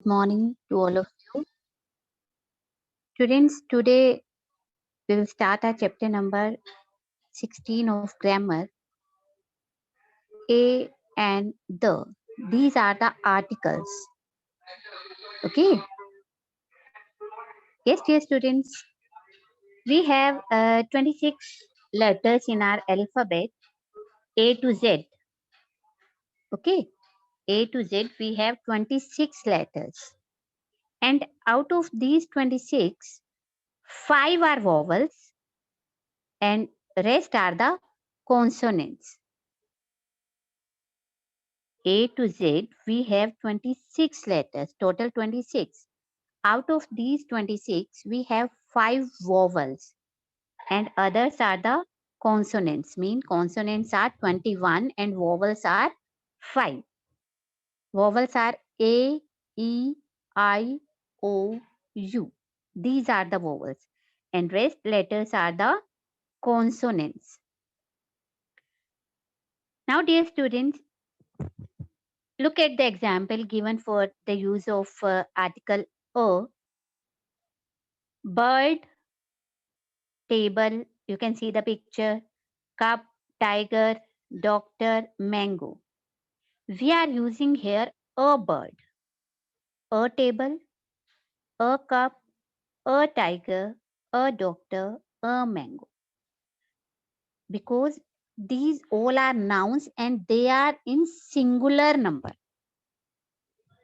Morning to all of you. Students, today we will start our chapter number 16 of grammar. A and the. These are the articles. Okay. Yes, dear students. We have 26 letters in our alphabet A to Z. Okay. A to Z, we have 26 letters. And out of these 26, 5 are vowels and rest are the consonants. A to Z, we have 26 letters, total 26. Out of these 26, we have 5 vowels and others are the consonants. Mean consonants are 21 and vowels are 5. Vowels are A, E, I, O, U. These are the vowels and rest letters are the consonants. Now, dear students, look at the example given for the use of article A. Bird, table, you can see the picture, cup, tiger, doctor, mango. We are using here a bird, a table, a cup, a tiger, a doctor, a mango. Because these all are nouns and they are in singular number.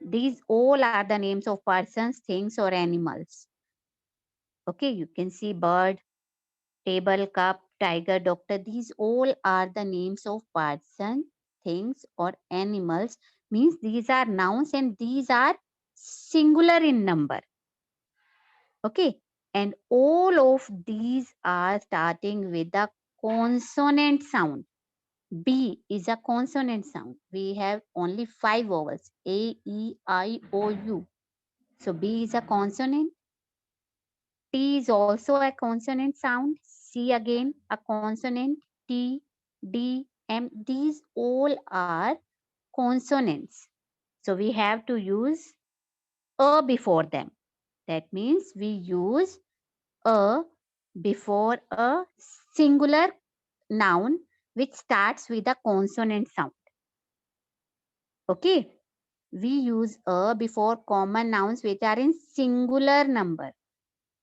These all are the names of persons, things, or animals. Okay, you can see bird, table, cup, tiger, doctor. These all are the names of person, things, or animals. Means these are nouns and these are singular in number. Okay. And all of these are starting with the consonant sound. B is a consonant sound. We have only 5 vowels. A, E, I, O, U. So B is a consonant. T is also a consonant sound. C again a consonant. T, D, M. These all are consonants. So we have to use a before them. That means we use a before a singular noun which starts with a consonant sound. Okay. We use a before common nouns which are in singular number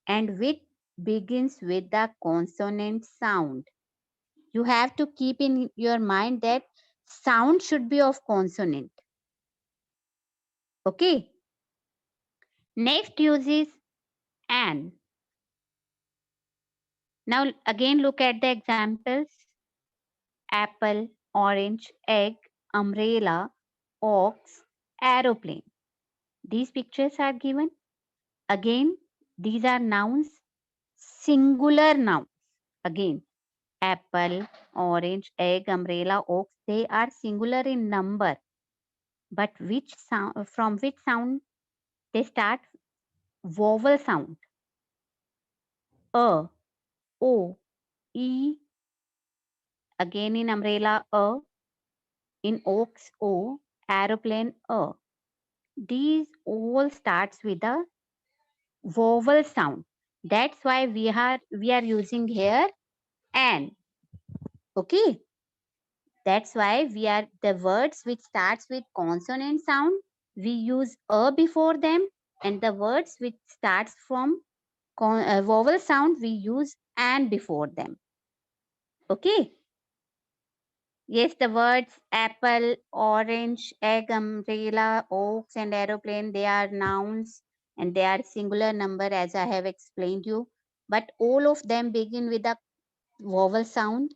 and which begins with the consonant sound. You have to keep in your mind that sound should be of consonant. Okay. Next use is an. Now again look at the examples. Apple, orange, egg, umbrella, ox, aeroplane. These pictures are given. Again, these are nouns, singular nouns. Again, apple, orange, egg, umbrella, ox, they are singular in number. But which sound, from which sound they start? Vowel sound. A, O, E, again in umbrella A, in ox O, aeroplane A. These all starts with a vowel sound. That's why we are using here an. Okay. That's why we are the words which starts with consonant sound, we use a before them, and the words which starts from vowel sound, we use an before them. Okay. Yes, the words apple, orange, egg, umbrella, oaks, and aeroplane, they are nouns and they are singular number as I have explained you. But all of them begin with a vowel sound.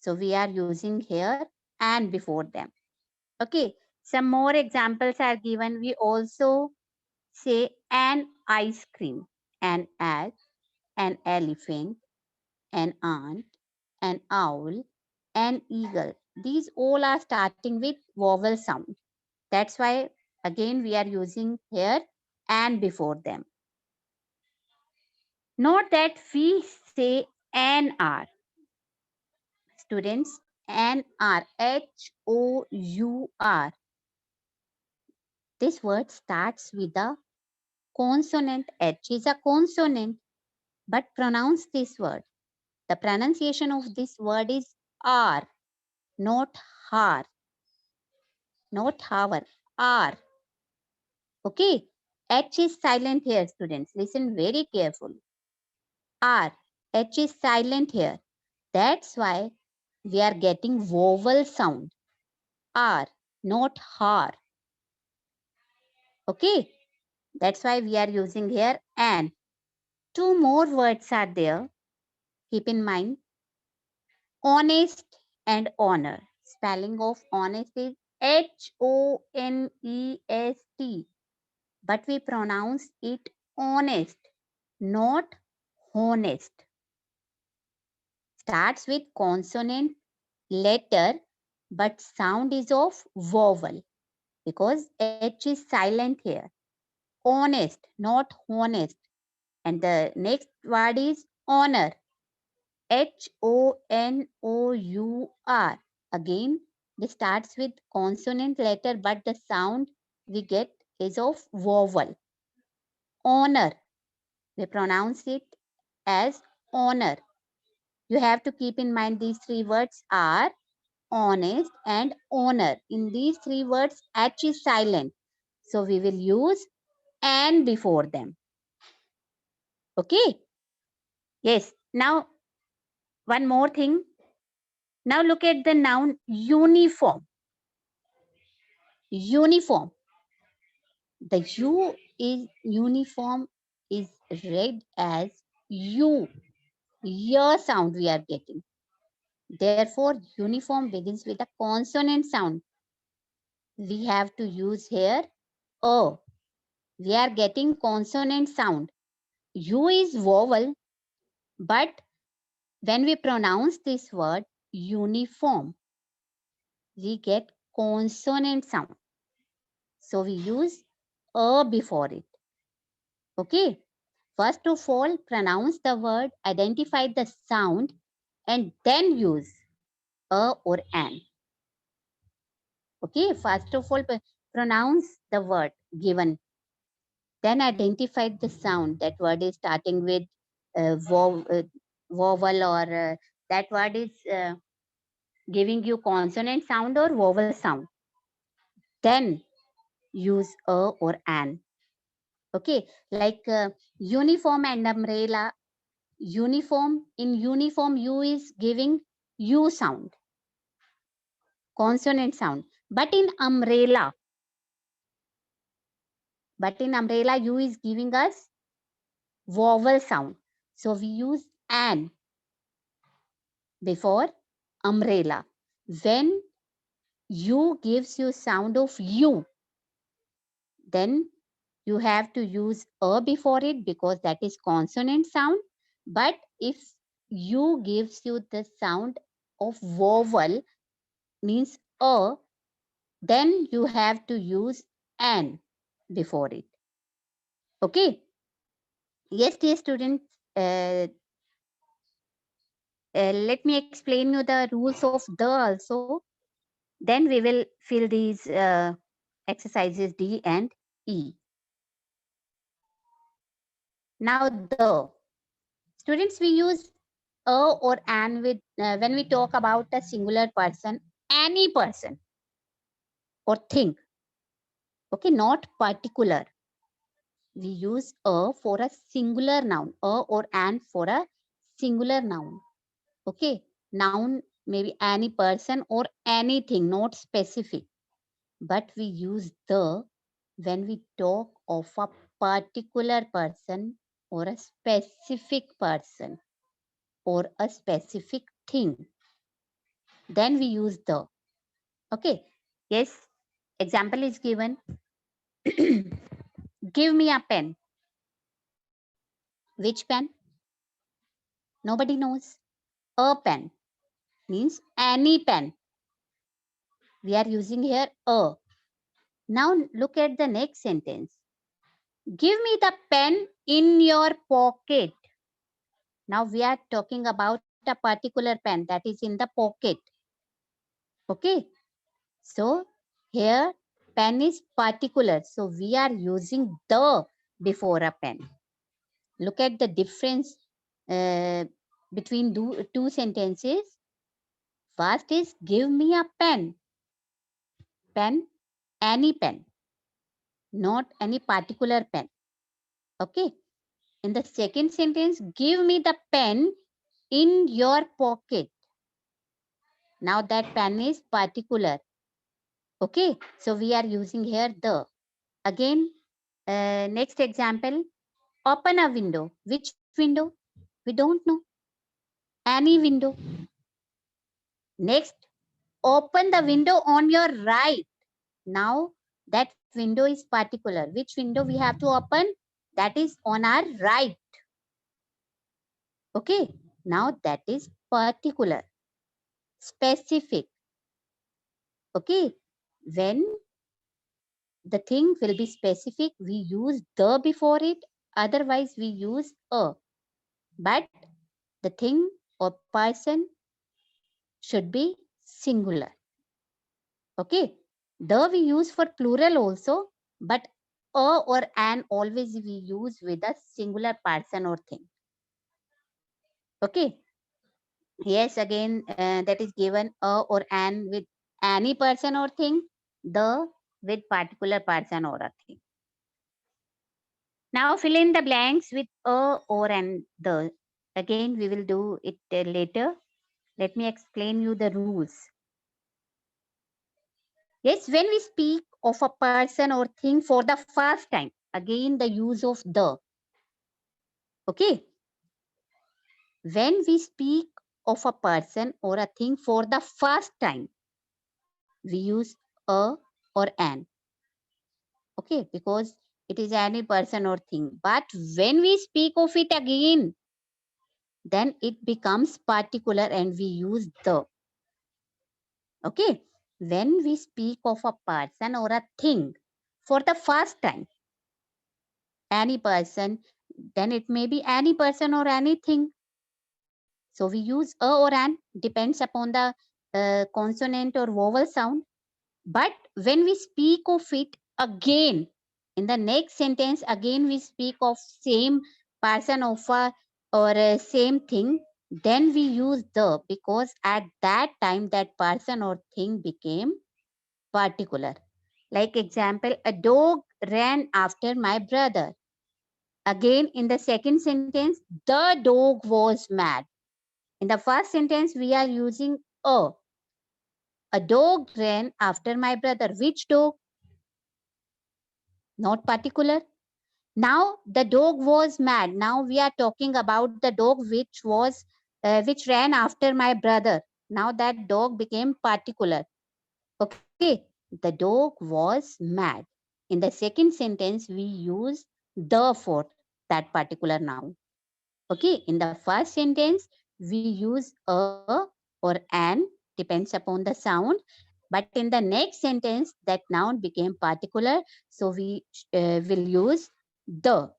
So we are using here and before them. Okay, some more examples are given. We also say an ice cream, an egg, an elephant, an ant, an owl, an eagle. These all are starting with vowel sound. That's why again we are using here and before them. Note that we say an R. Students, an R, H-O-U-R. This word starts with a consonant. H is a consonant, but pronounce this word. The pronunciation of this word is R, not har, not hour, R. Okay, H is silent here, students. Listen very carefully. R, H is silent here. That's why we are getting vowel sound. R, not har. Okay, that's why we are using here an. Two more words are there. Keep in mind, honest and honor. Spelling of honest is Honest, but we pronounce it honest, not honest. Starts with consonant letter, but sound is of vowel because H is silent here. Honest, not honest. And the next word is honor. Honour. Again, this starts with consonant letter, but the sound we get is of vowel. Honor. We pronounce it as honor. You have to keep in mind these three words are honest and honor. In these three words, H is silent. So we will use and before them. Okay? Yes. Now, one more thing. Now look at the noun uniform. Uniform. The U is uniform is read as U. Your sound we are getting. Therefore, uniform begins with a consonant sound. We have to use here O. We are getting consonant sound. U is vowel, but when we pronounce this word uniform, we get consonant sound. So we use A before it. Okay. First of all, pronounce the word, identify the sound, and then use A or an. Okay. First of all, pronounce the word given. Then identify the sound. That word is starting with vowel or that word is giving you consonant sound or vowel sound. Then use A or an. Okay. Like uniform and umbrella. Uniform, in uniform, U is giving U sound, consonant sound. But in umbrella, U is giving us vowel sound. So we use an before umbrella. When U gives you sound of U, then you have to use A before it because that is consonant sound. But if U gives you the sound of vowel, means A, then you have to use an before it. Okay. Yes, dear students, let me explain you the rules of the also. Then we will fill these exercises D and E. Now the students, we use a or an with when we talk about a singular person, any person or thing. Okay, not particular. We use a for a singular noun, a or an for a singular noun. Okay, noun maybe any person or anything, not specific. But we use the when we talk of a particular person or a specific person or a specific thing. Then we use the. Okay, yes, example is given. Give me a pen. Which pen? Nobody knows. A pen means any pen. We are using here a. Now look at the next sentence. Give me the pen in your pocket. Now we are talking about a particular pen that is in the pocket. Okay. So here pen is particular, so we are using the before a pen. Look at the difference between two sentences. First is give me a pen. Pen, any pen, not any particular pen. Okay. In the second sentence, give me the pen in your pocket. Now that pen is particular. Okay. So we are using here the. Again, next example, open a window. Which window? We don't know. Any window. Next, open the window on your right. Now that window is particular. Which window we have to open? That is on our right. Okay. Now that is particular. Specific. Okay. When the thing will be specific, we use the before it. Otherwise, we use a. But the thing or person should be singular. Okay. The we use for plural also, but a or an always we use with a singular person or thing. Okay. Yes, again, that is given a or an with any person or thing, the with particular person or a thing. Now fill in the blanks with a, or, and the. Again, we will do it later. Let me explain you the rules. Yes, when we speak of a person or thing for the first time, again the use of the. Okay. When we speak of a person or a thing for the first time, we use a or an. Okay, because it is any person or thing. But when we speak of it again, then it becomes particular and we use the. Okay, when we speak of a person or a thing for the first time, any person, then it may be any person or anything. So we use a or an, depends upon the consonant or vowel sound. But when we speak of it again, in the next sentence, again we speak of same person of a, or same thing, then we use the, because at that time that person or thing became particular. Like example, a dog ran after my brother. Again, in the second sentence, the dog was mad. In the first sentence, we are using a. A dog ran after my brother. Which dog? Not particular. Now the dog was mad. Now we are talking about the dog which ran after my brother. Now that dog became particular. Okay, the dog was mad. In the second sentence, we use the for that particular noun. Okay, in the first sentence, we use a or an, depends upon the sound. But in the next sentence, that noun became particular. So we will use the.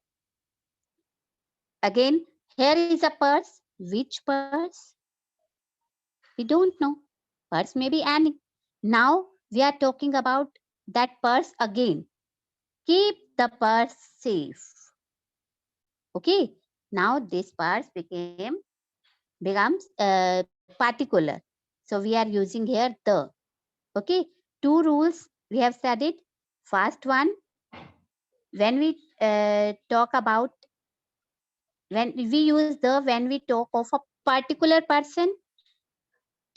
Again, here is a purse. Which purse? We don't know. Purse may be any. Now we are talking about that purse again. Keep the purse safe. Okay. Now this purse becomes particular. So we are using here the. Okay. Two rules we have studied. First one, when we talk about, when we use the when we talk of a particular person.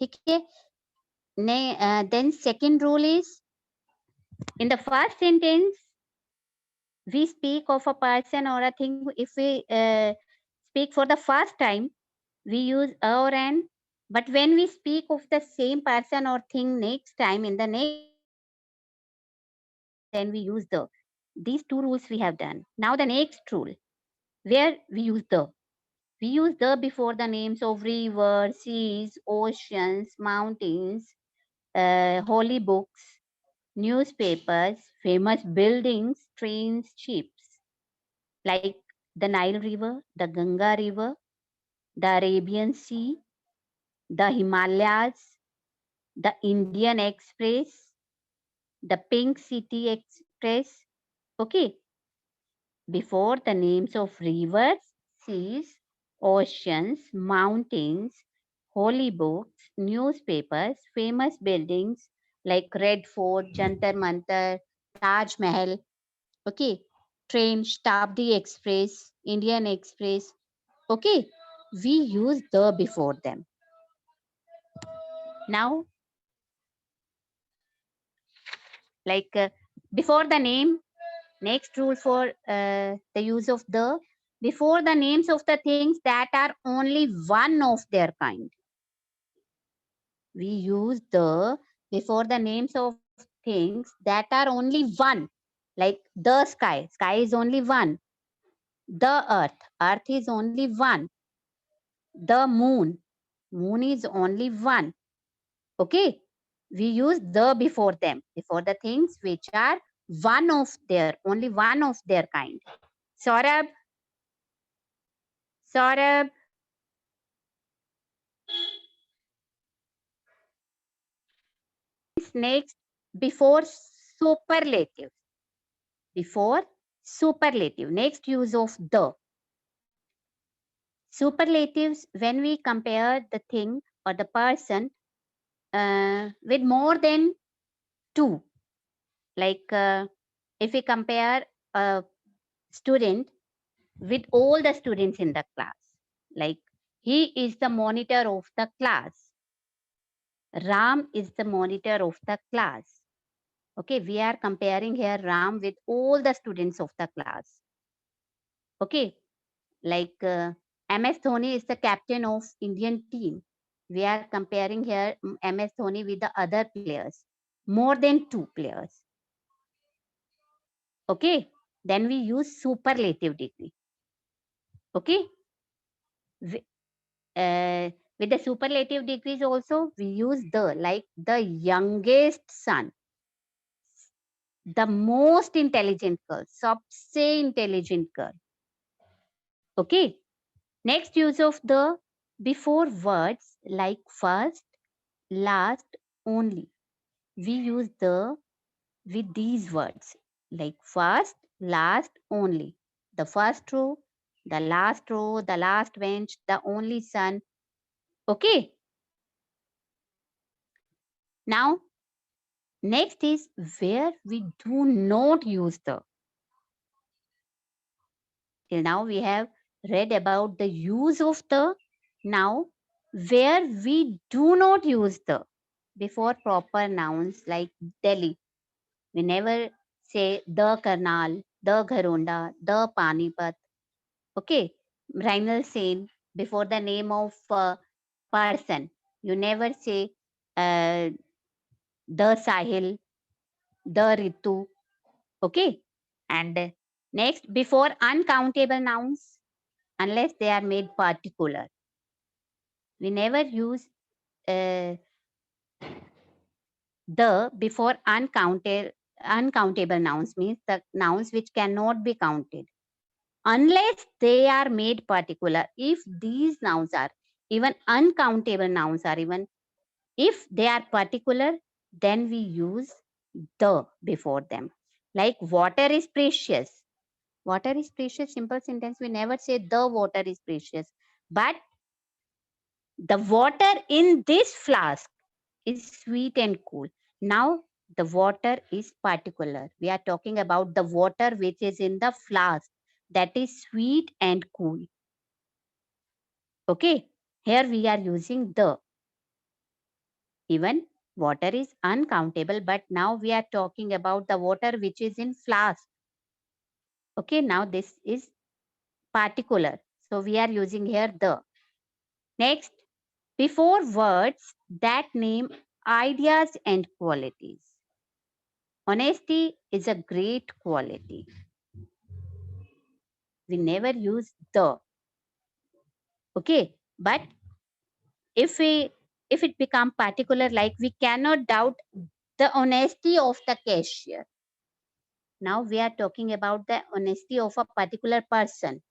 Okay. Then second rule is, in the first sentence, we speak of a person or a thing. If we speak for the first time, we use a or an. But when we speak of the same person or thing next time, in the next sentence, then we use the. These two rules we have done. Now the next rule, where we use the. We use the before the names of rivers, seas, oceans, mountains, holy books, newspapers, famous buildings, trains, ships, like the Nile River, the Ganga River, the Arabian Sea, the Himalayas, the Indian Express, the Pink City Express. Okay, before the names of rivers, seas, oceans, mountains, holy books, newspapers, famous buildings like Red Fort, Jantar Mantar, Taj Mahal. Okay, train, Shatabdi Express, Indian Express. Okay, we use the before them. Now, like before the name, next rule for the use of the before the names of the things that are only one of their kind. We use the before the names of things that are only one, like the sky. Sky is only one. The earth. Earth is only one. The moon. Moon is only one. Okay. We use the before them, before the things which are one of their, only one of their kind. Saurabh, Saurabh, next, before superlative. Before superlative. Next use of the. Superlatives, when we compare the thing or the person with more than two. Like if we compare a student with all the students in the class, like he is the monitor of the class. Ram is the monitor of the class. Okay, we are comparing here Ram with all the students of the class. Okay, like MS Dhoni is the captain of Indian team. We are comparing here MS Dhoni with the other players, more than two players. Okay, then we use superlative degree. Okay, with the superlative degrees also we use the, like the youngest son, the most intelligent girl, सबसे intelligent girl. Okay, next use of the before words like first, last, only. We use the with these words like first, last, only. The first row, the last bench, the only son. Okay, now next is where we do not use the. Till now we have read about the use of the. Now, where we do not use the before proper nouns like Delhi. We never say the Karnal, the Gharonda, the Panipat. Okay, Rainal Sen before the name of person. You never say uh, the Sahil, the Ritu. Okay, and next before uncountable nouns, unless they are made particular, we never use uh, the before uncountable nouns, means the nouns which cannot be counted unless they are made particular. If these nouns are even uncountable nouns are even if they are particular, then we use the before them. Like water is precious. Water is precious, simple sentence. We never say the water is precious. But the water in this flask is sweet and cool. Now, the water is particular. We are talking about the water which is in the flask, that is sweet and cool. Okay, here we are using the. Even water is uncountable, but now we are talking about the water which is in flask. Okay, now this is particular. So we are using here the. Next, before words that name ideas and qualities. Honesty is a great quality. We never use the. Okay, but if we if it become particular, like we cannot doubt the honesty of the cashier. Now we are talking about the honesty of a particular person,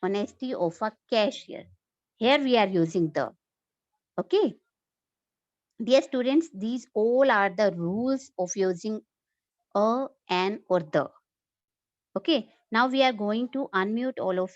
honesty of a cashier. Here we are using the. Okay, dear students, these all are the rules of using an, or the. Okay, now we are going to unmute all of